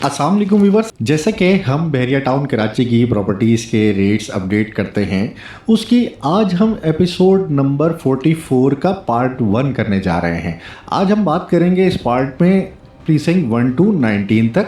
अस्सलाम वालेकुम व्यूवर्स। जैसे कि हम बहरिया टाउन कराची की प्रॉपर्टीज़ के रेट्स अपडेट करते हैं, उसकी आज हम एपिसोड नंबर 44 का पार्ट 1 करने जा रहे हैं। आज हम बात करेंगे इस पार्ट में प्रीसिंक्ट 1 to 19 तक,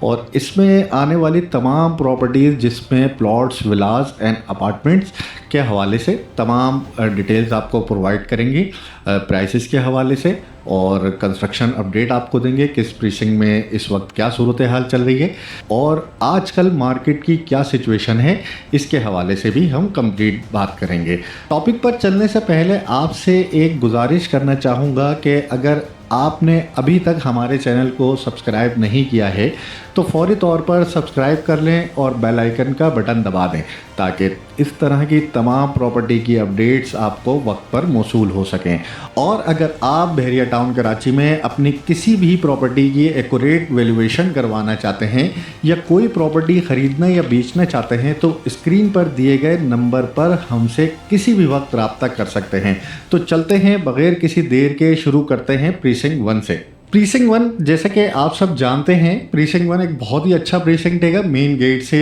और इसमें आने वाली तमाम प्रॉपर्टीज़ जिसमें प्लॉट्स, विलास एंड अपार्टमेंट्स के हवाले से तमाम डिटेल्स आपको प्रोवाइड करेंगे, प्राइसेस के हवाले से, और कंस्ट्रक्शन अपडेट आपको देंगे किस प्रीसिंक्ट में इस वक्त क्या सूरत हाल चल रही है और आजकल मार्केट की क्या सिचुएशन है, इसके हवाले से भी हम कंप्लीट बात करेंगे। टॉपिक पर चलने से पहले आपसे एक गुजारिश करना चाहूँगा कि अगर आपने अभी तक हमारे चैनल को सब्सक्राइब नहीं किया है तो फौरी तौर पर सब्सक्राइब कर लें और बेल आइकन का बटन दबा दें ताकि इस तरह की तमाम प्रॉपर्टी की अपडेट्स आपको वक्त पर मौसूल हो सकें। और अगर आप बहरिया टाउन कराची में अपनी किसी भी प्रॉपर्टी की एक्यूरेट वैल्यूएशन करवाना चाहते हैं या कोई प्रॉपर्टी ख़रीदना या बेचना चाहते हैं तो स्क्रीन पर दिए गए नंबर पर हमसे किसी भी वक्त रब्ता कर सकते हैं। तो चलते हैं, बग़ैर किसी देर के शुरू करते हैं प्रीसिंक्ट 1 से। प्रीसिंक्ट 1 जैसे कि आप सब जानते हैं, प्रीसिंक्ट 1 एक बहुत ही अच्छा प्रीसिंक्ट हैगा। मेन गेट से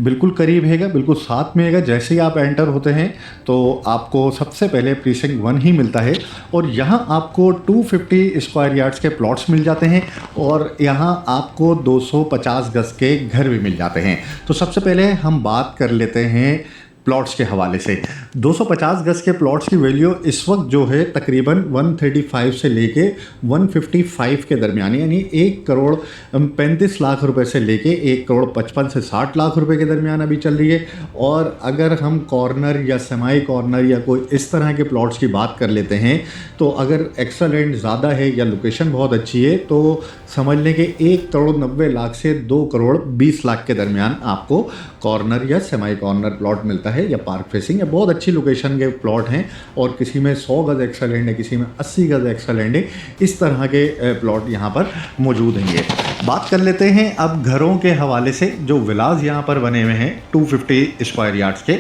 बिल्कुल करीब हैगा, बिल्कुल साथ में हैगा। जैसे ही आप एंटर होते हैं तो आपको सबसे पहले प्रीसिंक्ट 1 ही मिलता है और यहाँ आपको 250 स्क्वायर यार्ड्स के प्लॉट्स मिल जाते हैं और यहाँ आपको 250 गज के घर भी मिल जाते हैं। तो सबसे पहले हम बात कर लेते हैं प्लॉट्स के हवाले से। 250 गज के प्लॉट्स की वैल्यू इस वक्त जो है तकरीबन 135 से लेके 155 के दरमियान, यानी 1 करोड़ 35 लाख रुपए से लेके 1 करोड़ 55 से 60 लाख रुपए के दरमियान अभी चल रही है। और अगर हम कॉर्नर या सेमाई कॉर्नर या कोई इस तरह के प्लॉट्स की बात कर लेते हैं तो अगर एक्स्ट्रा लैंड ज़्यादा है या लोकेशन बहुत अच्छी है तो समझ लें कि 1 करोड़ 90 लाख से 2 करोड़ 20 लाख के दरमियान आपको कॉर्नर या सेमाई कॉर्नर प्लॉट मिलता है या पार्क फेसिंग या बहुत अच्छी लोकेशन के प्लॉट हैं। और किसी में 100 गज एक्स्ट्रा लैंड है, किसी में 80 गज एक्स्ट्रा लैंड है, इस तरह के प्लॉट यहाँ पर मौजूद हैं। बात कर लेते हैं अब घरों के हवाले से। जो विलास यहाँ पर बने हुए हैं 250 स्क्वायर यार्ड्स के,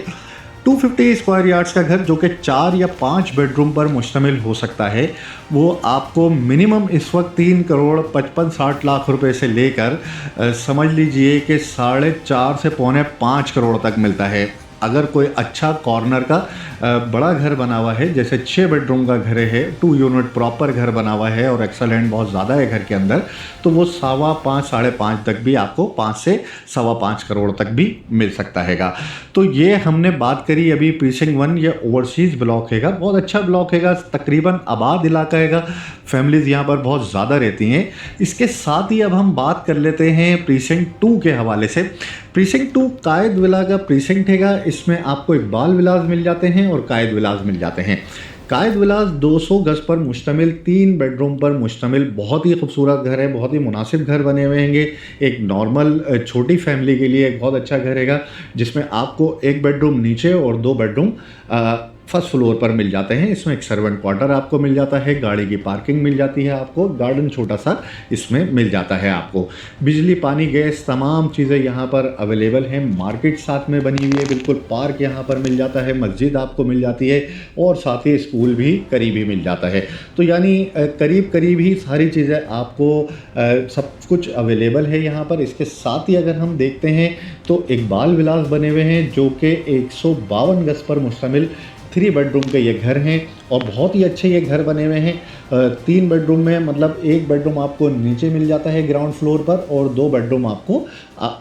250 स्क्वायर यार्ड्स का घर जो कि 4 या 5 बेडरूम पर मुश्तमिल हो सकता है, वो आपको मिनिमम इस वक्त 3 करोड़ 55-60 लाख रुपए से लेकर समझ लीजिए कि 4.5 से पौने 5 करोड़ तक मिलता है। अगर कोई अच्छा कॉर्नर का बड़ा घर बना हुआ है, जैसे 6 बेडरूम का घर है, 2 यूनिट प्रॉपर घर बना हुआ है और एक्सेलेंट बहुत ज़्यादा है घर के अंदर, तो वो 5.25 साढ़े 5 तक भी आपको 5 से 5.25 करोड़ तक भी मिल सकता हैगा। तो ये हमने बात करी अभी प्रीसिंक्ट 1। ये ओवरसीज़ ब्लॉक हैगा, बहुत अच्छा ब्लॉक हैगा, तकरीबन आबाद इलाका हैगा, फैमिलीज़ यहाँ पर बहुत ज़्यादा रहती हैं। इसके साथ ही अब हम बात कर लेते हैं प्रीसिंक्ट 2 के हवाले से। प्रीसिंक्ट 2 कायद विला का प्रीसिंक्ट हैगा। इसमें आपको इकबाल विलास मिल जाते हैं और कायद विलास मिल जाते हैं। कायद विलास 200 गज पर मुश्तमिल 3 बेडरूम पर मुश्तमिल बहुत ही खूबसूरत घर है, बहुत ही मुनासिब घर बने हुए हैं। एक नॉर्मल छोटी फैमिली के लिए एक बहुत अच्छा घर हैगा जिसमें आपको 1 बेडरूम नीचे और 2 बेडरूम फर्स्ट फ्लोर पर मिल जाते हैं। इसमें एक सर्वेंट क्वार्टर आपको मिल जाता है, गाड़ी की पार्किंग मिल जाती है, आपको गार्डन छोटा सा इसमें मिल जाता है। आपको बिजली, पानी, गैस तमाम चीज़ें यहाँ पर अवेलेबल हैं। मार्केट साथ में बनी हुई है, बिल्कुल पार्क यहाँ पर मिल जाता है, मस्जिद आपको मिल जाती है और साथ ही स्कूल भी करीब ही मिल जाता है। तो यानी करीब करीब ही सारी चीज़ें आपको सब कुछ अवेलेबल है यहाँ पर। इसके साथ ही अगर हम देखते हैं तो इकबाल विलास बने हुए हैं जो कि 152 गज पर मुश्तमिल 3 बेडरूम के ये घर हैं और बहुत ही अच्छे ये घर बने हुए हैं। 3 बेडरूम में मतलब 1 बेडरूम आपको नीचे मिल जाता है ग्राउंड फ्लोर पर और 2 बेडरूम आपको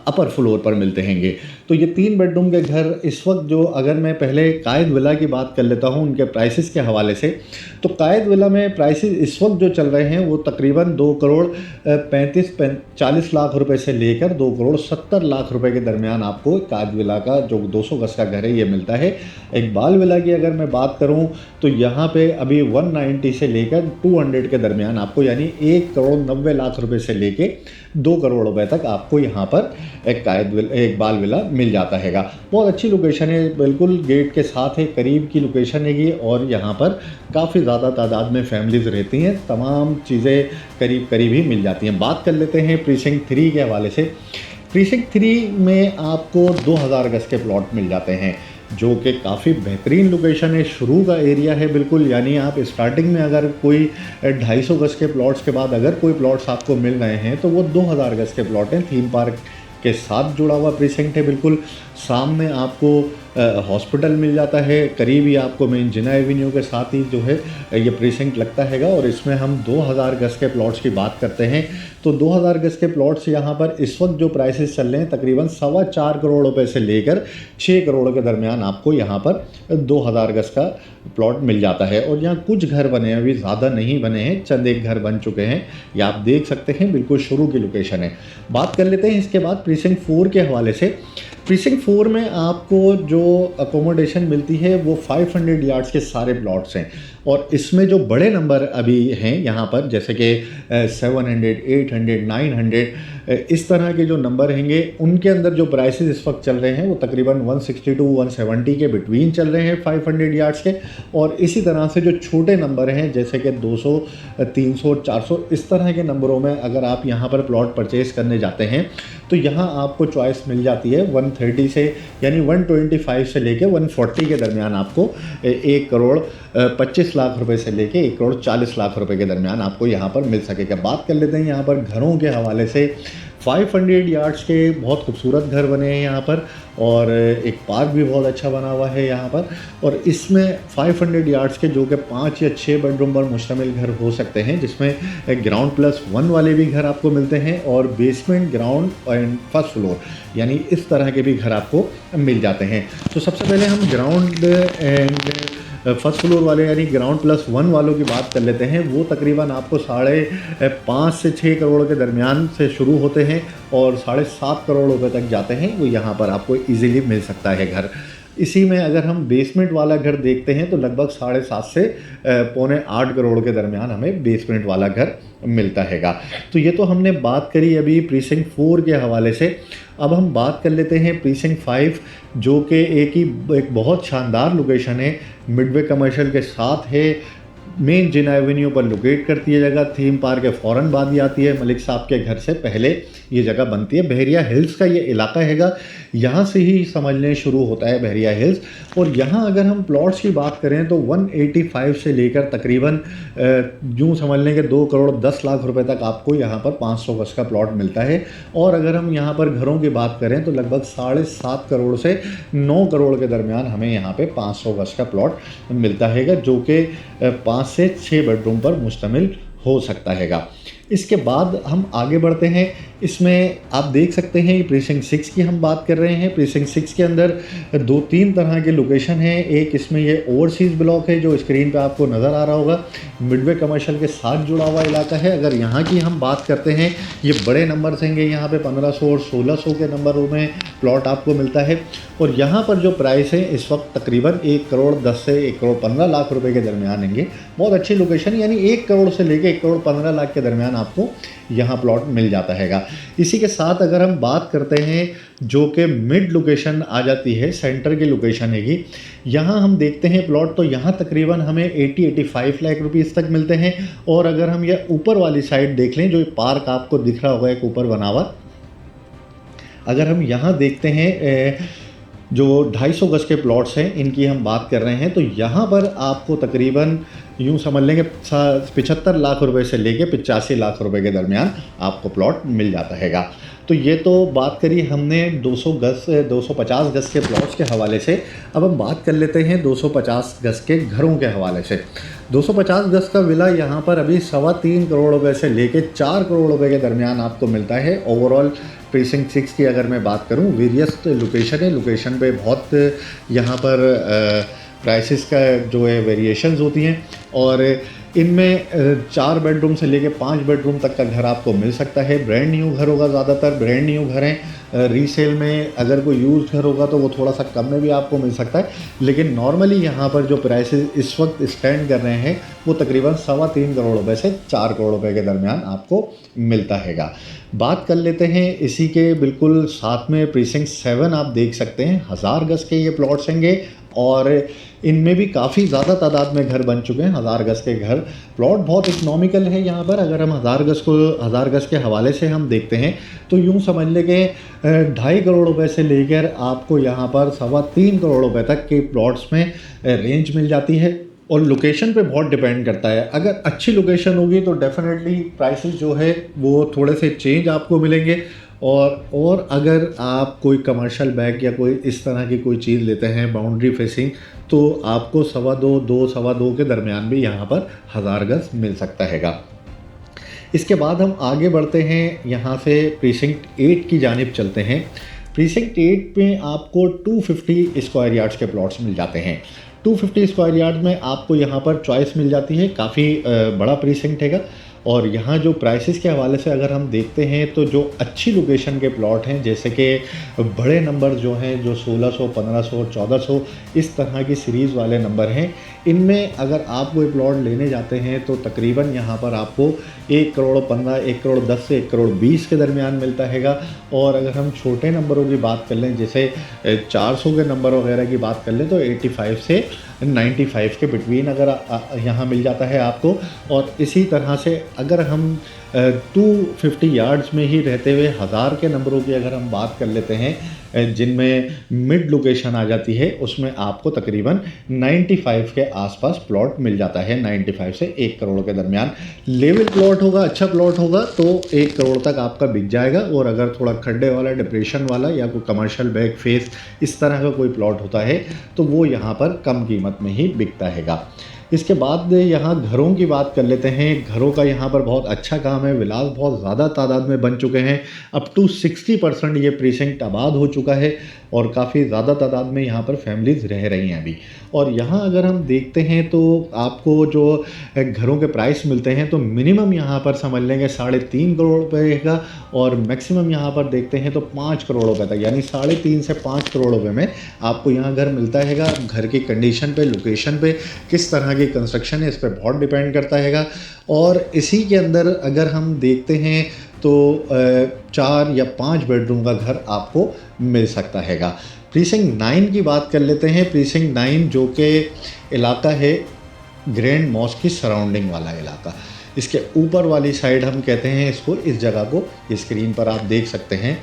अपर फ्लोर पर मिलते हैंगे। तो ये 3 बेडरूम के घर इस वक्त जो, अगर मैं पहले कायद विला की बात कर लेता हूँ उनके प्राइसेस के हवाले से, तो कायद विला में प्राइसेस इस वक्त जो चल रहे हैं वो तकरीबन 2 करोड़ 40 लाख रुपए से लेकर 2 करोड़ 70 लाख रुपए के दरमियान आपको कायद विला का जो 200 गज का घर है ये मिलता है। इकबाल विला की अगर मैं बात करूँ तो यहाँ पे अभी 190 से लेकर 200 के दरमियान आपको, यानी 1 करोड़ 90 लाख रुपए से लेके 2 करोड़ रुपए तक आपको यहाँ पर एक इकबाल विला मिल जाता हैगा। बहुत अच्छी लोकेशन है, बिल्कुल गेट के साथ है, करीब की लोकेशन है ये, और यहाँ पर काफ़ी ज़्यादा तादाद में फैमिलीज़ रहती हैं, तमाम चीज़ें करीब करीब ही मिल जाती हैं। बात कर लेते हैं प्रीसिंक्ट 3 के हवाले से। प्रीसिंक्ट 3 में आपको 2000 गज के प्लॉट मिल जाते हैं। जो कि काफ़ी बेहतरीन लोकेशन है, शुरू का एरिया है बिल्कुल, यानी आप स्टार्टिंग में अगर कोई 250 गज़ के प्लॉट्स के बाद अगर कोई प्लॉट्स आपको मिल रहे हैं तो वो 2000 गज़ के प्लॉट हैं। थीम पार्क के साथ जुड़ा हुआ प्रीसिंक्ट है बिल्कुल। सामने आपको हॉस्पिटल मिल जाता है, करीब ही आपको मेन जिना एवेन्यू के साथ ही जो है ये प्रीसिंक्ट लगता हैगा। और इसमें हम 2000 गज़ के प्लॉट्स की बात करते हैं तो 2000 गज़ के प्लॉट्स यहाँ पर इस वक्त जो प्राइसेस चल रहे हैं तकरीबन 4.25 करोड़ रुपए से लेकर 6 करोड़ के दरमियान आपको यहाँ पर 2000 गज़ का प्लॉट मिल जाता है। और यहाँ कुछ घर बने हैं, अभी ज़्यादा नहीं बने हैं, चंद एक घर बन चुके हैं, ये आप देख सकते हैं, बिल्कुल शुरू की लोकेशन है। बात कर लेते हैं इसके बाद प्रीसिंक्ट 4 के हवाले से। प्रीसिंक्ट 4 में आपको जो अकोमोडेशन मिलती है वो 500 यार्ड्स के सारे प्लॉट्स हैं। और इसमें जो बड़े नंबर अभी हैं यहाँ पर जैसे कि 700, 800, 900 इस तरह के जो नंबर हैंगे उनके अंदर जो प्राइसेस इस वक्त चल रहे हैं वो तकरीबन 160 टू 170 के बिटवीन चल रहे हैं 500 यार्ड्स के। और इसी तरह से जो छोटे नंबर हैं जैसे कि 200, 300, 400 इस तरह के नंबरों में अगर आप यहाँ पर प्लॉट परचेज़ करने जाते हैं तो यहाँ आपको चॉइस मिल जाती है 130 से, यानी 125 से लेके 140 के दरमियान आपको 1 करोड़ 25 लाख रुपए से लेके 1 करोड़ 40 लाख रुपए के दरमियान आपको यहाँ पर मिल सकेगा। बात कर लेते हैं यहाँ पर घरों के हवाले से। 500 यार्ड्स के बहुत खूबसूरत घर बने हैं यहाँ पर और एक पार्क भी बहुत अच्छा बना हुआ है यहाँ पर। और इसमें 500 यार्ड्स के जो कि 5 या 6 बेडरूम पर मुश्तमिल घर हो सकते हैं, जिसमें ग्राउंड प्लस 1 वाले भी घर आपको मिलते हैं और basement, ground and first floor यानी इस तरह के भी घर आपको मिल जाते हैं। तो सबसे पहले हम ग्राउंड एंड फर्स्ट फ्लोर वाले यानी ग्राउंड प्लस 1 वालों की बात कर लेते हैं। वो तकरीबन आपको 5.5 से 6 करोड़ के दरमियान से शुरू होते हैं और 7.5 करोड़ रुपए तक जाते हैं। वो यहाँ पर आपको इजीली मिल सकता है घर। इसी में अगर हम बेसमेंट वाला घर देखते हैं तो लगभग 7.5 से 7.25 करोड़ के दरमियान हमें बेसमेंट वाला घर मिलता हैगा। तो ये तो हमने बात करी अभी प्रीसिंक्ट 4 के हवाले से। अब हम बात कर लेते हैं प्रीसिंक्ट 5 जो कि एक बहुत शानदार लोकेशन है, मिडवे कमर्शियल के साथ है, मेन जिना एवेन्यू पर लोकेट करती है जगह। थीम पार्क के फ़ौरन बाद ही आती है, मलिक साहब के घर से पहले ये जगह बनती है। बहरिया हिल्स का ये इलाका हैगा, यहाँ से ही समझ लें शुरू होता है बहरिया हिल्स। और यहाँ अगर हम प्लॉट्स की बात करें तो 185 से लेकर तकरीबन यूँ समझ लें कि 2 करोड़ 10 लाख रुपए तक आपको यहाँ पर 500 गज़ का प्लॉट मिलता है। और अगर हम यहाँ पर घरों की बात करें तो लगभग 7.5 करोड़ से 9 करोड़ के दरमियान हमें यहाँ पे 500 गज़ का प्लॉट मिलता हैगा, जो कि 5 से 6 बेडरूम पर मुश्तमिल हो सकता हैगा। इसके बाद हम आगे बढ़ते हैं। इसमें आप देख सकते हैं ये प्रीसिंक्ट 6 की हम बात कर रहे हैं। प्रीसिंक्ट 6 के अंदर 2-3 तरह के लोकेशन हैं। एक इसमें ये ओवरसीज़ ब्लॉक है जो स्क्रीन पे आपको नज़र आ रहा होगा, मिडवे कमर्शियल के साथ जुड़ा हुआ इलाका है। अगर यहाँ की हम बात करते हैं, ये बड़े नंबर होंगे, यहाँ पे 1500 और 1600 के नंबरों में प्लॉट आपको मिलता है। और यहाँ पर जो प्राइस है इस वक्त तकरीबन 1 करोड़ 10 से 1 करोड़ 15 लाख रुपए के दरमियान होंगे। बहुत अच्छी लोकेशन, यानी 1 करोड़ से लेकर 1 करोड़ 15 लाख के दरमियान आपको यहाँ प्लॉट मिल जाता हैगा। इसी के साथ अगर हम बात करते हैं जो कि मिड लोकेशन आ जाती है, सेंटर की लोकेशन हैगी, यहाँ हम देखते हैं प्लॉट तो यहाँ तकरीबन हमें 80-85 लाख रुपीस तक मिलते हैं। और अगर हम ये ऊपर वाली साइड देख लें, जो पार्क आपको दिख रहा होगा एक ऊपर बना हुआ, अगर हम यहाँ देखते हैं जो 250 गज़ के प्लॉट्स हैं इनकी हम बात कर रहे हैं, तो यहाँ पर आपको तकरीबन यूँ समझ लेंगे 75 लाख रुपए से लेके 85 लाख रुपए के दरमियान आपको प्लॉट मिल जाता हैगा। तो ये तो बात करी हमने 250 गज़ के प्लॉट्स के हवाले से। अब हम बात कर लेते हैं 250 गज़ के घरों के हवाले से। 250 गज़ का विला यहाँ पर अभी 3.25 करोड़ रुपए से लेके 4 करोड़ रुपए के दरमियान आपको मिलता है। ओवरऑल प्रीसिंक्ट 6 की अगर मैं बात करूँ, वेरियस लोकेशन है, लोकेशन पे बहुत यहाँ पर प्राइसेस का जो है वेरिएशंस होती हैं। और इनमें 4 बेडरूम से लेके 5 बेडरूम तक का घर आपको मिल सकता है। ब्रांड न्यू घर होगा, ज़्यादातर ब्रांड न्यू घर हैं। रीसेल में अगर कोई यूज्ड घर होगा तो वो थोड़ा सा कम में भी आपको मिल सकता है, लेकिन नॉर्मली यहाँ पर जो प्राइसेस इस वक्त स्टैंड कर रहे हैं वो तकरीबन 3.25 करोड़ रुपए से 4 करोड़ रुपए के दरमियान आपको मिलता हैगा। बात कर लेते हैं इसी के बिल्कुल साथ में प्रीसिंक्ट 7 आप देख सकते हैं, 1000 गज़ के ये प्लॉट्स होंगे और इनमें भी काफ़ी ज़्यादा तादाद में घर बन चुके हैं, 1000 गज़ के घर। प्लॉट बहुत इकोनॉमिकल है यहाँ पर। अगर हम 1000 गज़ के हवाले से हम देखते हैं तो यूँ समझ लें कि 2.5 करोड़ रुपए से लेकर आपको यहाँ पर 3.25 करोड़ रुपए तक के प्लॉट्स में रेंज मिल जाती है। और लोकेशन पे बहुत डिपेंड करता है। अगर अच्छी लोकेशन होगी तो डेफिनेटली प्राइसेस जो है वो थोड़े से चेंज आपको मिलेंगे। और अगर आप कोई कमर्शियल बैग या कोई इस तरह की कोई चीज़ लेते हैं बाउंड्री फेसिंग, तो आपको 2.25 के दरमियान भी यहाँ पर 1000 गज़ मिल सकता हैगा। इसके बाद हम आगे बढ़ते हैं, यहाँ से प्रीसिंक्ट 8 की जानिब चलते हैं। प्रीसिंक्ट 8 में आपको 250 स्क्वायर यार्ड्स के प्लॉट्स मिल जाते हैं। 250 स्क्वायर यार्ड में आपको यहाँ पर चॉइस मिल जाती है। काफ़ी बड़ा प्रीसिंक्ट हैगा। और यहाँ जो प्राइसेस के हवाले से अगर हम देखते हैं तो जो अच्छी लोकेशन के प्लॉट हैं, जैसे कि बड़े नंबर जो हैं, जो 1600, 1500, 1400 इस तरह की सीरीज़ वाले नंबर हैं, इनमें अगर आप कोई प्लॉट लेने जाते हैं तो तकरीबन यहाँ पर आपको 1 करोड़ 15, 1 करोड़ 10 से 1 करोड़ 20 के दरमियान मिलता हैगा। और अगर हम छोटे नंबरों की बात कर लें, जैसे 400 के नंबर वगैरह की बात कर लें, तो 85 से 95 के बिटवीन अगर यहाँ मिल जाता है आपको। और इसी तरह से अगर हम 250 यार्ड्स में ही रहते हुए 1000 के नंबरों की अगर हम बात कर लेते हैं, जिनमें मिड लोकेशन आ जाती है, उसमें आपको तकरीबन 95 के आसपास प्लॉट मिल जाता है। 95 से 1 करोड़ के दरमियान लेवल प्लॉट होगा, अच्छा प्लॉट होगा तो 1 करोड़ तक आपका बिक जाएगा। और अगर थोड़ा खड्डे वाला, डिप्रेशन वाला या कोई कमर्शियल बैक फेस इस तरह का कोई प्लॉट होता है तो वो यहाँ पर कम कीमत में ही बिकता हैगा। इसके बाद यहाँ घरों की बात कर लेते हैं। घरों का यहाँ पर बहुत अच्छा काम है। विलास बहुत ज़्यादा तादाद में बन चुके हैं। अप टू 60% ये प्रीसिंक्ट आबाद हो चुका है और काफ़ी ज़्यादा तादाद में यहाँ पर फैमिलीज़ रह रही हैं अभी। और यहाँ अगर हम देखते हैं तो आपको जो घरों के प्राइस मिलते हैं तो मिनिमम यहाँ पर समझ लेंगे 3.5 करोड़ रुपये का, और मैक्सिमम यहाँ पर देखते हैं तो 5 करोड़ रुपये तक, यानी 3.5 से 5 करोड़ रुपये में आपको यहाँ घर मिलता हैगा। घर की कंडीशन पे, लोकेशन पे, किस तरह की कंस्ट्रक्शन है, इस पर बहुत डिपेंड करता हैगा। और इसी के अंदर अगर हम देखते हैं तो 4 या 5 बेडरूम का घर आपको मिल सकता हैगा। प्रीसिंक्ट 9 की बात कर लेते हैं। प्रीसिंक्ट 9 जो कि इलाका है ग्रैंड मॉस्क की सराउंडिंग वाला इलाका, इसके ऊपर वाली साइड हम कहते हैं इसको, इस जगह को स्क्रीन पर आप देख सकते हैं।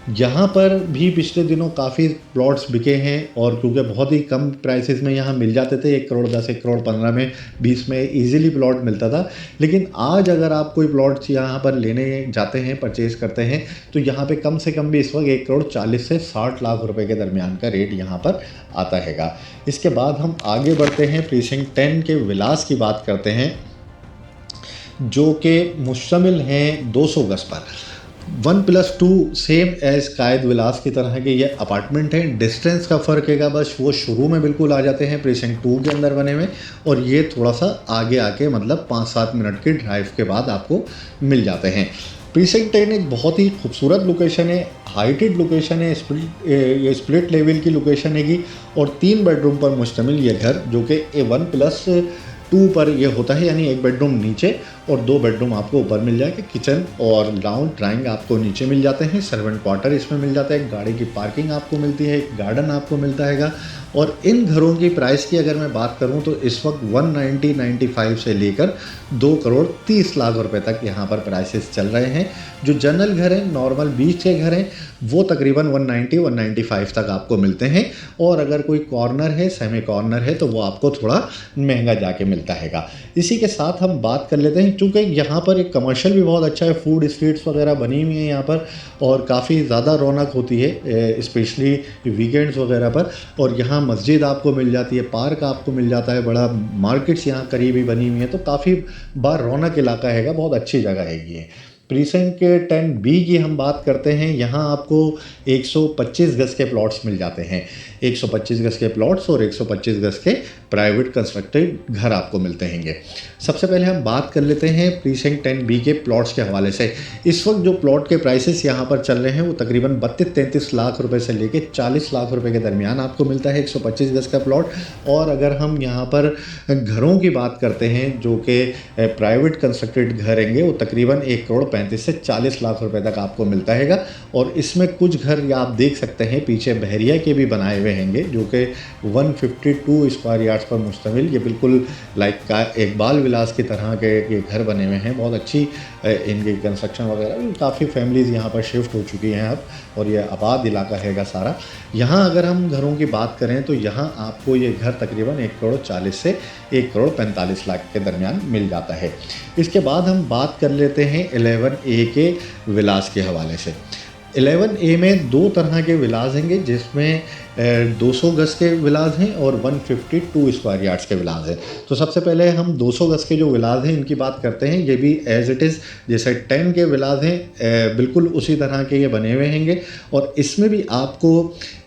यहाँ पर भी पिछले दिनों काफ़ी प्लॉट्स बिके हैं, और क्योंकि बहुत ही कम प्राइसेस में यहाँ मिल जाते थे, 1 करोड़ 10, 1 करोड़ 15 में, 20 में इजीली प्लॉट मिलता था। लेकिन आज अगर आप कोई प्लॉट्स यहाँ पर लेने जाते हैं, परचेज़ करते हैं, तो यहाँ पे कम से कम भी इस वक्त 1 करोड़ 40 से 60 लाख रुपए के दरमियान का रेट यहाँ पर आता हैगा। इसके बाद हम आगे बढ़ते हैं, प्रीसिंक्ट 10 के विलास की बात करते हैं, जो कि मुश्तमिल हैं 200 गज़ पर। 1+2 सेम एज कायद विलास की तरह के ये अपार्टमेंट हैं। डिस्टेंस का फ़र्क हैगा बस, वो शुरू में बिल्कुल आ जाते हैं प्रीसिंक्ट 2 के अंदर बने हुए, और ये थोड़ा सा आगे आके मतलब 5-7 मिनट की ड्राइव के बाद आपको मिल जाते हैं। प्रीसिंक्ट 10 एक बहुत ही खूबसूरत लोकेशन है, हाइटेड लोकेशन है, स्प्लिट लेवल की लोकेशन हैगी, और 3 बेडरूम पर मुश्तमिल ये घर, जो कि 1+2 पर ये होता है, यानी 1 बेडरूम नीचे और 2 बेडरूम आपको ऊपर मिल जाएगा। किचन और लाउंज ड्राइंग आपको नीचे मिल जाते हैं। सर्वेंट क्वार्टर इसमें मिल जाता है। गाड़ी की पार्किंग आपको मिलती है। एक गार्डन आपको मिलता हैगा। और इन घरों की प्राइस की अगर मैं बात करूं तो इस वक्त 190-95 से लेकर 2 करोड़ 30 लाख रुपए तक यहाँ पर प्राइसेस चल रहे हैं। जो जनरल घर हैं, नॉर्मल बीच के घर हैं, वो तकरीबन 190-195 तक आपको मिलते हैं। और अगर कोई कॉर्नर है, सेमी कॉर्नर है, तो वो आपको थोड़ा महंगा जाके मिलता हैगा। इसी के साथ हम बात कर लेते हैं, चूँकि यहाँ पर एक कमर्शियल भी बहुत अच्छा है, फूड स्ट्रीट्स वगैरह बनी हुई हैं यहाँ पर, और काफ़ी ज़्यादा रौनक होती है स्पेशली वीकेंड्स वगैरह पर। और यहाँ मस्जिद आपको मिल जाती है, पार्क आपको मिल जाता है, बड़ा मार्केट्स यहाँ करीब ही बनी हुई हैं, तो काफ़ी बार रौनक इलाका हैगा, बहुत अच्छी जगह हैगी है। प्रीसिंक्ट 10B की हम बात करते हैं। यहाँ आपको 125 गज़ के प्लॉट्स मिल जाते हैं। 125 गज़ के प्लॉट्स और 125 गज़ के प्राइवेट कंस्ट्रक्टेड घर आपको मिलते हैंगे। सबसे पहले हम बात कर लेते हैं प्रीसेंट 10B के प्लॉट्स के हवाले से। इस वक्त जो प्लॉट के प्राइसेस यहाँ पर चल रहे हैं वो तकरीबन 32-33 लाख रुपए से लेके 40 लाख रुपए के दरमियान आपको मिलता है 125 गज का प्लॉट। और अगर हम यहाँ पर घरों की बात करते हैं जो कि प्राइवेट कंस्ट्रक्टेड घर हैं वो तकरीबन 1,35 से 40 लाख रुपए तक आपको मिलता है। और इसमें कुछ घर या आप देख सकते हैं पीछे बहरिया के भी बनाए हुए हैंगे जो कि 152 स्क्वायर यार्ड्स पर मुश्तमिल, ये बिल्कुल लाइक का एक बाल विलास की तरह के ये घर बने हुए हैं। बहुत अच्छी इनकी कंस्ट्रक्शन वगैरह, काफ़ी फैमिलीज़ यहाँ पर शिफ्ट हो चुकी हैं अब, और ये आबाद इलाका हैगा सारा। यहाँ अगर हम घरों की बात करें तो यहाँ आपको ये घर तकरीबन 1,40 से 1,45 लाख के दरमियान मिल जाता है। इसके बाद हम बात कर लेते हैं 11A के विलास के हवाले से। 11A में दो तरह के विलास हैंगे जिसमें 200 गज के विलास हैं और 152 स्क्वायर यार्ड्स के विलास हैं। तो सबसे पहले हम 200 गज के जो विलास हैं इनकी बात करते हैं। ये भी एज इट इज़ जैसे 10 के विलास हैं बिल्कुल उसी तरह के ये बने हुए हैंगे। और इसमें भी आपको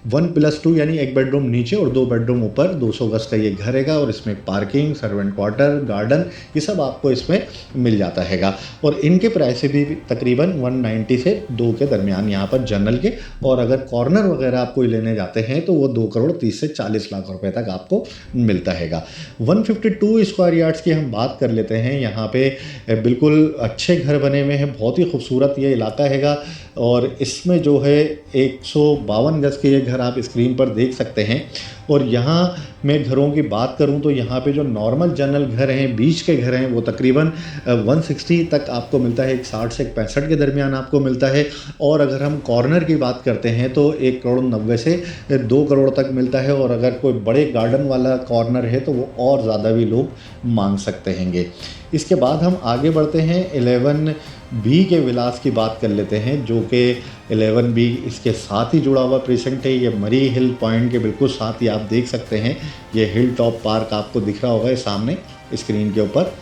1+2 यानी एक बेडरूम नीचे और 2 बेडरूम ऊपर 200 गज का ये घर हैगा। और इसमें पार्किंग, सर्वेंट क्वार्टर, गार्डन, ये सब आपको इसमें मिल जाता हैगा। और इनके प्राइस भी तकरीबन 190 से 2 के दरमियान यहाँ पर जनरल के, और अगर कॉर्नर वगैरह आप कोई लेने जाते हैं तो वो 2,30 से 40 लाख रुपए तक आपको मिलता हैगा। 152 स्क्वायर यार्ड्स की हम बात कर लेते हैं। यहाँ पे बिल्कुल अच्छे घर बने हुए हैं, बहुत ही खूबसूरत ये इलाका हैगा। और इसमें जो है 152 गज के ये घर आप स्क्रीन पर देख सकते हैं। और यहाँ मैं घरों की बात करूँ तो यहाँ पे जो नॉर्मल जनरल घर हैं, बीच के घर हैं, वो तकरीबन 160 तक आपको मिलता है, 160 से 165 के दरमियान आपको मिलता है। और अगर हम कॉर्नर की बात करते हैं तो 1,90 से 2 करोड़ तक मिलता है। और अगर कोई बड़े गार्डन वाला कॉर्नर है तो वो और ज़्यादा भी लोग मांग सकते हैंगे। इसके बाद हम आगे बढ़ते हैं 11B के विलास की बात कर लेते हैं जो कि 11B इसके साथ ही जुड़ा हुआ प्रीसेंट है। ये मरी हिल पॉइंट के बिल्कुल साथ ही आप देख सकते हैं, ये हिल टॉप पार्क आपको दिख रहा होगा सामने स्क्रीन के ऊपर।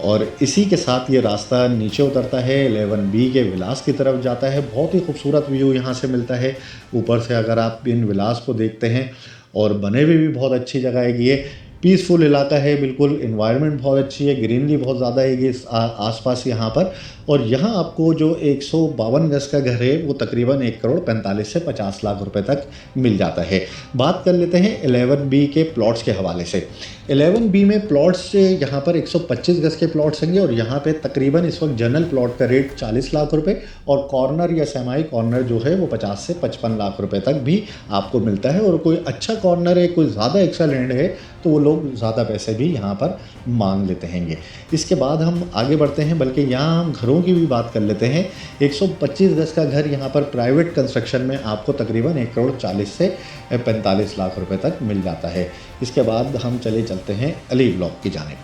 और इसी के साथ ये रास्ता नीचे उतरता है 11B के विलास की तरफ जाता है। बहुत ही खूबसूरत व्यू यहाँ से मिलता है ऊपर से अगर आप इन विलास को देखते हैं। और बने हुए भी बहुत अच्छी जगह है, ये पीसफुल इलाका है, बिल्कुल इन्वायरमेंट बहुत अच्छी है, ग्रीनरी बहुत ज़्यादा है ये आसपास यहाँ पर। और यहाँ आपको जो 152 गज का घर है वो तकरीबन 1,45 से 50 लाख रुपए तक मिल जाता है। बात कर लेते हैं 11B के प्लॉट्स के हवाले से। 11B में प्लॉट्स यहाँ पर 125 गज के प्लॉट्स होंगे। और यहाँ पे तकरीबन इस वक्त जनरल प्लॉट का रेट 40 लाख रुपए और कॉर्नर या सेमाई कॉर्नर जो है वो 50 से 55 लाख रुपए तक भी आपको मिलता है। और कोई अच्छा कॉर्नर है, कोई ज़्यादा एक्स्ट्रा लैंड है तो वो लोग ज़्यादा पैसे भी यहाँ पर मांग लेते हैंगे। इसके बाद हम आगे बढ़ते हैं, बल्कि यहाँ हम घरों की भी बात कर लेते हैं। 125 गज का घर यहाँ पर प्राइवेट कंस्ट्रक्शन में आपको तकरीबन 1,40 से 45 लाख रुपए तक मिल जाता है। इसके बाद हम चलते हैं अली ब्लॉक की जानिब।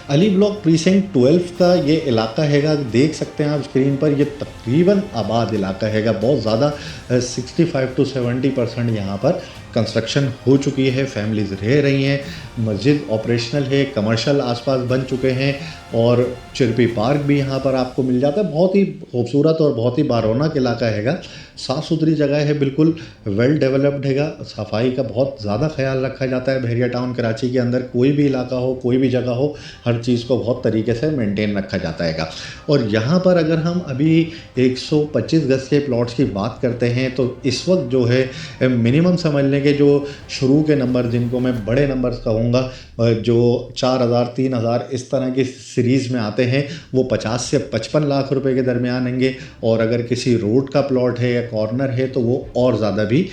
अली ब्लॉक प्रीसेंट 12 का ये इलाका हैगा, देख सकते हैं आप स्क्रीन पर, ये तकरीबन आबाद इलाका हैगा। बहुत ज़्यादा 65 to 70% यहाँ पर कंस्ट्रक्शन हो चुकी है, फैमिलीज़ रह रही हैं, मस्जिद ऑपरेशनल है, कमर्शियल आसपास बन चुके हैं और चिरपी पार्क भी यहाँ पर आपको मिल जाता है। बहुत ही खूबसूरत और बहुत ही बारौनक इलाका हैगा, साफ़ सुथरी जगह है, बिल्कुल वेल डेवलप्ड हैगा। सफाई का बहुत ज़्यादा ख्याल रखा जाता है बहरिया टाउन कराची के अंदर। कोई भी इलाका हो, कोई भी जगह हो, हर चीज़ को बहुत तरीके से मेंटेन रखा जाता हैगा। और यहाँ पर अगर हम अभी 125 गज के प्लॉट्स की बात करते हैं तो इस वक्त जो है मिनिमम समझ लें कि जो शुरू के नंबर, जिनको मैं बड़े नंबर्स कहूँगा, जो 4,000 3,000 इस तरह की सीरीज़ में आते हैं, वो 50 से 55 लाख रुपए के दरमियान होंगे। और अगर किसी रोड का प्लॉट है या कॉर्नर है तो वो और ज़्यादा भी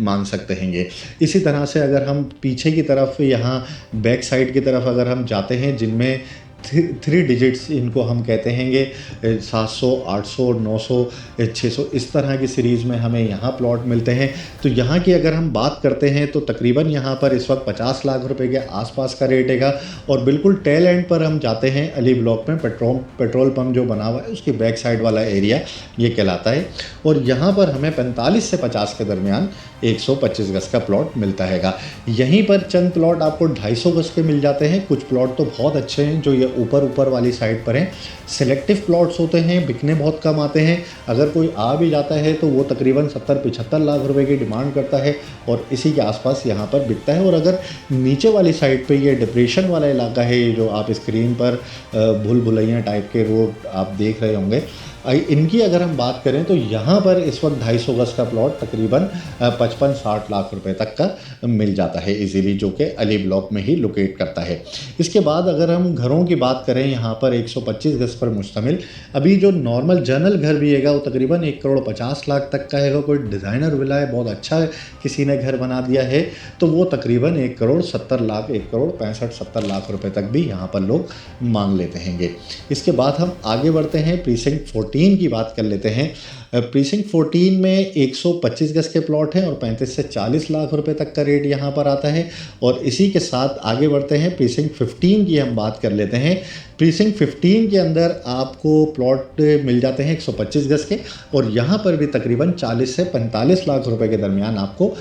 मांग सकते हैंगे। इसी तरह से अगर हम पीछे की तरफ, यहाँ बैक साइड की तरफ अगर हम जाते हैं, जिनमें 3 डिजिट्स इनको हम कहते हैंगे, 700, 800, 900, 600 इस तरह की सीरीज़ में हमें यहाँ प्लॉट मिलते हैं। तो यहाँ की अगर हम बात करते हैं तो तकरीबन यहाँ पर इस वक्त 50 लाख रुपए के आसपास का रेट हैगा। और बिल्कुल टेल एंड पर हम जाते हैं अली ब्लॉक में, पेट्रोल पंप जो बना हुआ है उसकी बैक साइड वाला एरिया ये कहलाता है। और यहाँ पर हमें 45 से 50 के दरमियान 125 गज का प्लॉट मिलता हैगा। यहीं पर चंद प्लॉट आपको 250 गज के मिल जाते हैं। कुछ प्लॉट तो बहुत अच्छे हैं जो ये ऊपर ऊपर वाली साइड पर हैं। सिलेक्टिव प्लॉट्स होते हैं, बिकने बहुत कम आते हैं। अगर कोई आ भी जाता है तो वो तकरीबन 70-75 लाख रुपए की डिमांड करता है और इसी के आसपास यहाँ पर बिकता है। और अगर नीचे वाली साइड पे ये डिप्रेशन वाला इलाका है, ये जो आप स्क्रीन पर भूल भुलैया टाइप के रोड आप देख रहे होंगे, इनकी अगर हम बात करें तो यहाँ पर इस वक्त 250 गज का प्लॉट तकरीबन 55-60 लाख रुपए तक का मिल जाता है इजीली, जो कि अली ब्लॉक में ही लोकेट करता है। इसके बाद अगर हम घरों की बात करें, यहाँ पर 125 गज पर मुश्तमिल अभी जो नॉर्मल जनरल घर भी है वो तकरीबन 1,50,00,000 तक का है। कोई डिज़ाइनर विला है, बहुत अच्छा किसी ने घर बना दिया है, तो वो तकरीबन 1,70,00,000, 1,65,70 लाख रुपए तक भी यहाँ पर लोग मांग लेते हैंगे। इसके बाद हम आगे बढ़ते हैं, प्रीसिंक्ट 14 की बात कर लेते हैं। प्रीसिंक्ट 14 में 125 गज के प्लॉट हैं और 35 से 40 लाख रुपए तक का रेट यहाँ पर आता है। और इसी के साथ आगे बढ़ते हैं, प्रीसिंक्ट 15 की हम बात कर लेते हैं। प्रीसिंक्ट 15 के अंदर आपको प्लॉट मिल जाते हैं 125 गज के और यहाँ पर भी तकरीबन 40 से 45 लाख रुपए के दरमियान आपको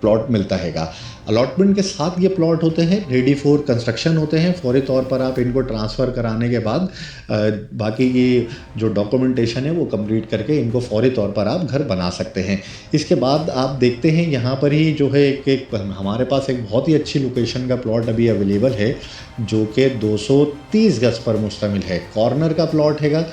प्लॉट मिलता हैगा। अलॉटमेंट के साथ ये प्लॉट होते हैं, रेडी फॉर कंस्ट्रक्शन होते हैं। फौरी तौर पर आप इनको ट्रांसफ़र कराने के बाद बाकी की जो डॉक्यूमेंटेशन है वो कंप्लीट करके इनको फौरी तौर पर आप घर बना सकते हैं। इसके बाद आप देखते हैं यहाँ पर ही जो है एक हमारे पास एक बहुत ही अच्छी लोकेशन का प्लॉट अभी अवेलेबल है, जो कि 230 गज पर मुश्तमिल है। कॉर्नर का प्लॉट हैगा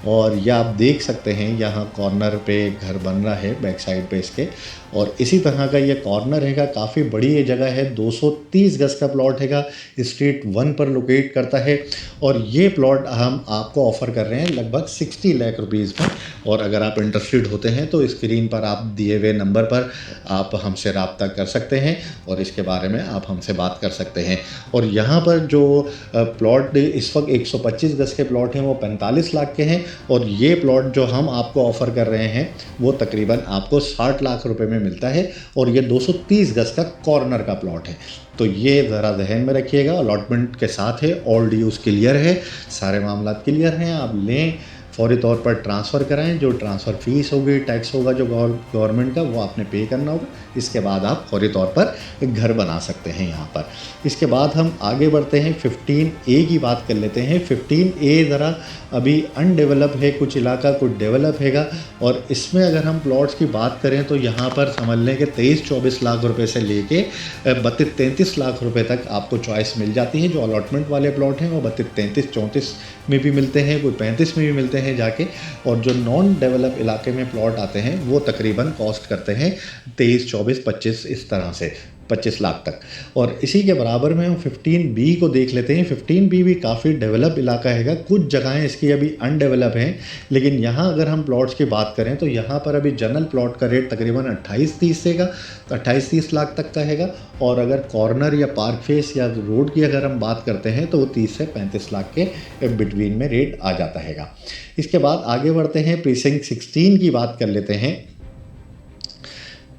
और यह आप देख सकते हैं यहाँ कॉर्नर पे घर बन रहा है बैक साइड पे इसके, और इसी तरह का ये कॉर्नर हैगा। काफ़ी बड़ी ये जगह है, 230 गज का प्लॉट हैगा, स्ट्रीट 1 पर लोकेट करता है। और ये प्लॉट हम आपको ऑफ़र कर रहे हैं लगभग 60 लाख रुपीज़ में। और अगर आप इंटरेस्टेड होते हैं तो स्क्रीन पर आप दिए हुए नंबर पर आप हमसे रब्ता कर सकते हैं और इसके बारे में आप हमसे बात कर सकते हैं। और यहाँ पर जो प्लॉट इस वक्त 125 गज के प्लॉट हैं वो 45 लाख के हैं और ये प्लॉट जो हम आपको ऑफ़र कर रहे हैं वो तकरीबन आपको 60 लाख रुपए में मिलता है और ये 230 गज का कॉर्नर का प्लॉट है। तो ये ज़रा जहन में रखिएगा, अलॉटमेंट के साथ है, ऑल ड्यूज़ क्लियर है, सारे मामला क्लियर हैं। आप लें, फौरी तौर पर ट्रांसफ़र कराएं। जो ट्रांसफ़र फ़ीस होगी, टैक्स होगा जो गवर्नमेंट का, वो आपने पे करना होगा। इसके बाद आप फौरी तौर पर घर बना सकते हैं यहाँ पर। इसके बाद हम आगे बढ़ते हैं, 15A की बात कर लेते हैं। 15A ज़रा अभी अनडेवलप है, कुछ इलाका कुछ डेवलप हैगा। और इसमें अगर हम प्लॉट्स की बात करें तो यहाँ पर समझ लें कि 23-24 लाख रुपए से लेके 32-33 लाख रुपए तक आपको चॉइस मिल जाती है। जो अलॉटमेंट वाले प्लॉट हैं वो 32-33-34 में भी मिलते हैं, कोई 35 में भी मिलते हैं जाके। और जो नॉन डेवलप इलाके में प्लॉट आते हैं वो तकरीबन कॉस्ट करते हैं 23-24-25 इस तरह से 25 लाख तक। और इसी के बराबर में हम 15B को देख लेते हैं। 15B भी काफ़ी डेवलप इलाका हैगा, कुछ जगहें इसकी अभी अनडेवलप हैं, लेकिन यहाँ अगर हम प्लॉट्स की बात करें तो यहाँ पर अभी जनरल प्लॉट का रेट तकरीबन 28-30 से का 28-30 लाख तक का हैगा। और अगर कॉर्नर या पार्क फेस या रोड की अगर हम बात करते हैं तो वो 30 से 35 लाख के बिटवीन में रेट आ जाता हैगा। इसके बाद आगे बढ़ते हैं, प्रीसिंक्ट 16 की बात कर लेते हैं।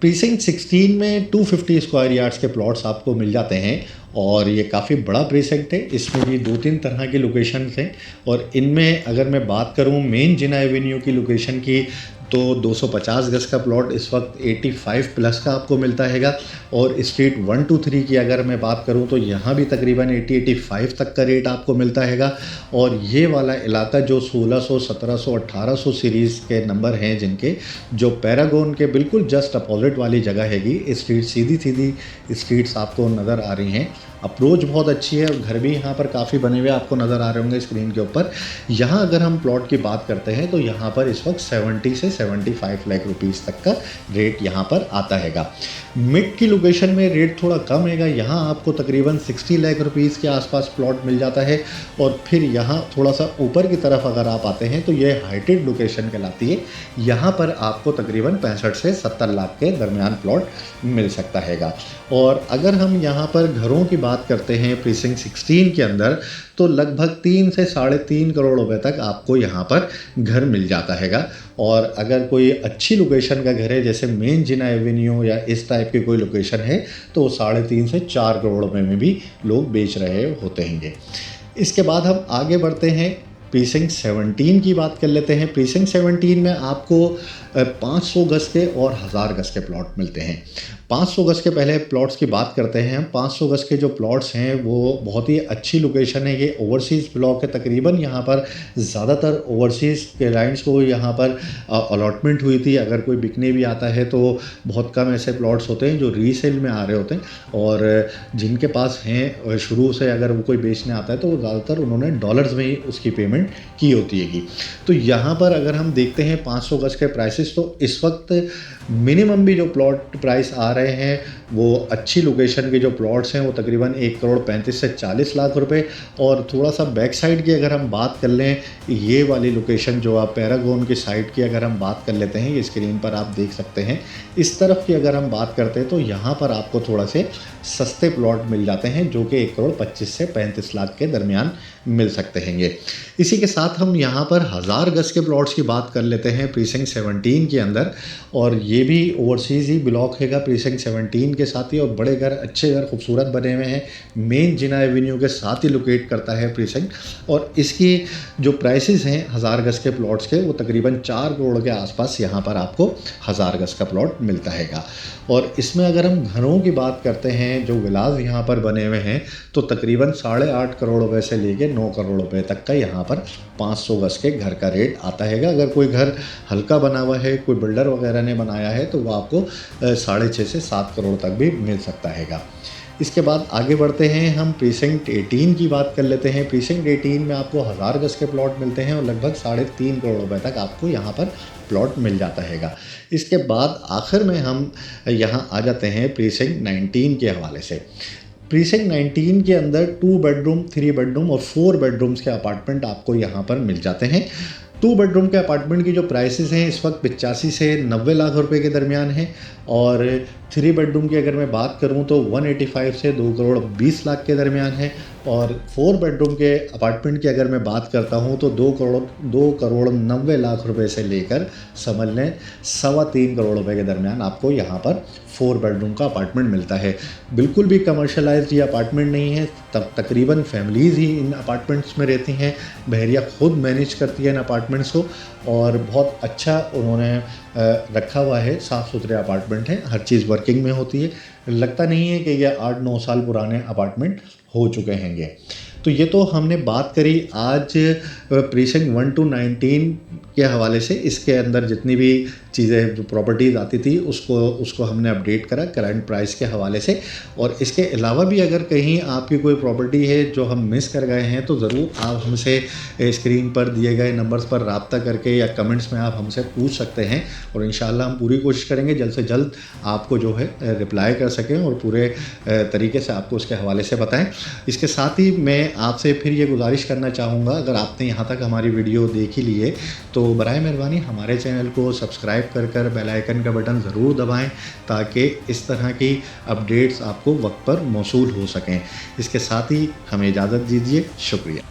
प्रीसिंक्ट 16 में 250 स्क्वायर यार्ड्स के प्लॉट्स आपको मिल जाते हैं और ये काफ़ी बड़ा प्रीसिंक्ट है। इसमें भी 2-3 तरह की लोकेशंस हैं और इनमें अगर मैं बात करूँ मेन जिना एवेन्यू की लोकेशन की तो 250 गज का प्लॉट इस वक्त 85 प्लस का आपको मिलता हैगा। और स्ट्रीट 1-3 की अगर मैं बात करूं तो यहाँ भी तकरीबन 80-85 तक का रेट आपको मिलता हैगा। और ये वाला इलाका जो 1600, 1700, 1800 सीरीज़ के नंबर हैं जिनके, जो पैरागॉन के बिल्कुल जस्ट अपोजिट वाली जगह हैगी। स्ट्रीट सीधी स्ट्रीट्स आपको नज़र आ रही हैं, अप्रोच बहुत अच्छी है और घर भी यहाँ पर काफ़ी बने हुए आपको नज़र आ रहे होंगे स्क्रीन के ऊपर। यहाँ अगर हम प्लॉट की बात करते हैं तो यहाँ पर इस वक्त 70 से 75 लाख रुपीज़ तक का रेट यहाँ पर आता हैगा। मिड की लोकेशन में रेट थोड़ा कम हैगा, यहाँ आपको तकरीबन 60 लाख रुपीज़ के आसपास प्लॉट मिल जाता है। और फिर यहाँ थोड़ा सा ऊपर की तरफ अगर आप आते हैं तो ये हाइटेड लोकेशन कहलाती है, यहाँ पर आपको तकरीबन 65 से 70 लाख के दरमियान प्लॉट मिल सकता हैगा। और अगर हम यहाँ पर घरों की बात करते हैं प्रीसिंक्ट 16 के अंदर तो लगभग 3 से 3.5 करोड़ रुपए तक आपको यहाँ पर घर मिल जाता हैगा। और अगर कोई अच्छी लोकेशन का घर है जैसे मेन जिना एवेन्यू या इस टाइप की कोई लोकेशन है तो 3.5 से 4 करोड़ रुपए में भी लोग बेच रहे होते हैंगे। इसके बाद हम आगे बढ़ते हैं, प्रीसिंक्ट 17 की बात कर लेते हैं। प्रीसिंक्ट 17 में आपको 500 गज के और 1000 गज के प्लॉट मिलते हैं। 500 गज के पहले प्लॉट्स की बात करते हैं। 500 गज के जो प्लॉट्स हैं वो बहुत ही अच्छी लोकेशन है। ये ओवरसीज़ ब्लॉक है, तकरीबन यहाँ पर ज़्यादातर ओवरसीज़ क्लाइंट्स को यहाँ पर अलॉटमेंट हुई थी। अगर कोई बिकने भी आता है तो बहुत कम ऐसे प्लॉट्स होते हैं जो रीसेल में आ रहे होते हैं, और जिनके पास हैं शुरू से अगर वो कोई बेचने आता है तो वो ज़्यादातर उन्होंने डॉलर्स में ही उसकी पेमेंट की होती है। तो यहाँ पर अगर हम देखते हैं 500 गज के प्राइसेस, तो इस वक्त मिनिमम भी जो प्लॉट प्राइस आ रहे हैं वो अच्छी लोकेशन के जो प्लॉट्स हैं वो तकरीबन 1,35 से 40 लाख रुपए। और थोड़ा सा बैक साइड की अगर हम बात कर लें, ये वाली लोकेशन जो आप पैरागॉन की साइड की अगर हम बात कर लेते हैं, ये स्क्रीन पर आप देख सकते हैं। इस तरफ की अगर हम बात करते हैं तो यहाँ पर आपको थोड़ा से सस्ते प्लॉट मिल जाते हैं जो कि 1,25 से 35 लाख के दरमियान मिल सकते हैं। ये इसी के साथ हम यहाँ पर 1000 गज के प्लॉट्स की बात कर लेते हैं प्रीसिंक्ट 17 के अंदर, और ये भी ओवरसीज़ ही ब्लॉक हैगा प्रीसिंक्ट 17 के साथ ही, और बड़े घर, अच्छे घर, खूबसूरत बने हुए हैं। मेन जिना एवेन्यू के साथ ही लोकेट करता है प्रीसिंक्ट, और इसकी जो प्राइसेस हैं 1000 गज के प्लॉट्स के वो तकरीबन 4 करोड़ के आसपास यहाँ पर आपको 1000 गज का प्लॉट मिलता हैगा। और इसमें अगर हम घरों की बात करते हैं जो विलास यहाँ पर बने हुए हैं तो तकरीबन 8.5 करोड़ रुपए से लेके 9 करोड़ रुपए तक का यहाँ पर 500 गज के घर का रेट आता हैगा। अगर कोई घर हल्का बना हुआ है, कोई बिल्डर वगैरह ने बनाया है, तो वो आपको 6.5 से 7 करोड़ तक भी मिल सकता हैगा। इसके बाद आगे बढ़ते हैं, हम प्रीसिंक्ट 18 की बात कर लेते हैं। प्रीसिंक्ट 18 में आपको 1000 गज के प्लॉट मिलते हैं और लगभग 3.5 करोड़ रुपए तक आपको यहाँ पर प्लॉट मिल जाता हैगा। इसके बाद आखिर में हम यहाँ आ जाते हैं प्रीसिंक्ट 19 के हवाले से। प्रीसिंक्ट 19 के अंदर 2 बेडरूम, 3 बेडरूम और 4 बेडरूम्स के अपार्टमेंट आपको यहाँ पर मिल जाते हैं। 2 बेडरूम के अपार्टमेंट की जो प्राइसेस हैं इस वक्त 85 से 90 लाख रुपए के दरमियान है, और 3 बेडरूम की अगर मैं बात करूं तो 185 से 2 करोड़ 20 लाख के दरमियान है, और 4 बेडरूम के अपार्टमेंट की अगर मैं बात करता हूं तो 2 करोड़ 90 लाख रुपए से लेकर समझ लें 3.25 करोड़ रुपए के दरमियान आपको यहाँ पर 4 बेडरूम का अपार्टमेंट मिलता है। बिल्कुल भी कमर्शलाइज्ड ये अपार्टमेंट नहीं है, तकरीबन फैमिलीज़ ही इन अपार्टमेंट्स में रहती हैं। बहरिया खुद मैनेज करती है इन अपार्टमेंट्स को, और बहुत अच्छा उन्होंने रखा हुआ है। साफ़ सुथरे अपार्टमेंट हैं, हर चीज़ वर्किंग में होती है। लगता नहीं है कि ये 8-9 साल पुराने अपार्टमेंट हो चुके हैंगे। तो ये तो हमने बात करी आज प्रीसिंक्ट 1 to 19 के हवाले से। इसके अंदर जितनी भी चीज़ें जो प्रॉपर्टीज़ आती थी उसको हमने अपडेट करा करंट प्राइस के हवाले से। और इसके अलावा भी अगर कहीं आपकी कोई प्रॉपर्टी है जो हम मिस कर गए हैं तो ज़रूर आप हमसे स्क्रीन पर दिए गए नंबर्स पर रब्ता करके या कमेंट्स में आप हमसे पूछ सकते हैं, और इंशाल्लाह हम पूरी कोशिश करेंगे जल्द से जल्द आपको जो है रिप्लाई कर सकें और पूरे तरीके से आपको उसके हवाले से बताएं। इसके साथ ही मैं आपसे फिर ये गुजारिश करना चाहूँगा, अगर आपने यहाँ तक हमारी वीडियो देख ही ली है तो बराए मेहरबानी हमारे चैनल को सब्सक्राइब कर बेल आइकन का बटन ज़रूर दबाएं ताकि इस तरह की अपडेट्स आपको वक्त पर मौसूल हो सकें। इसके साथ ही हमें इजाज़त दीजिए। शुक्रिया।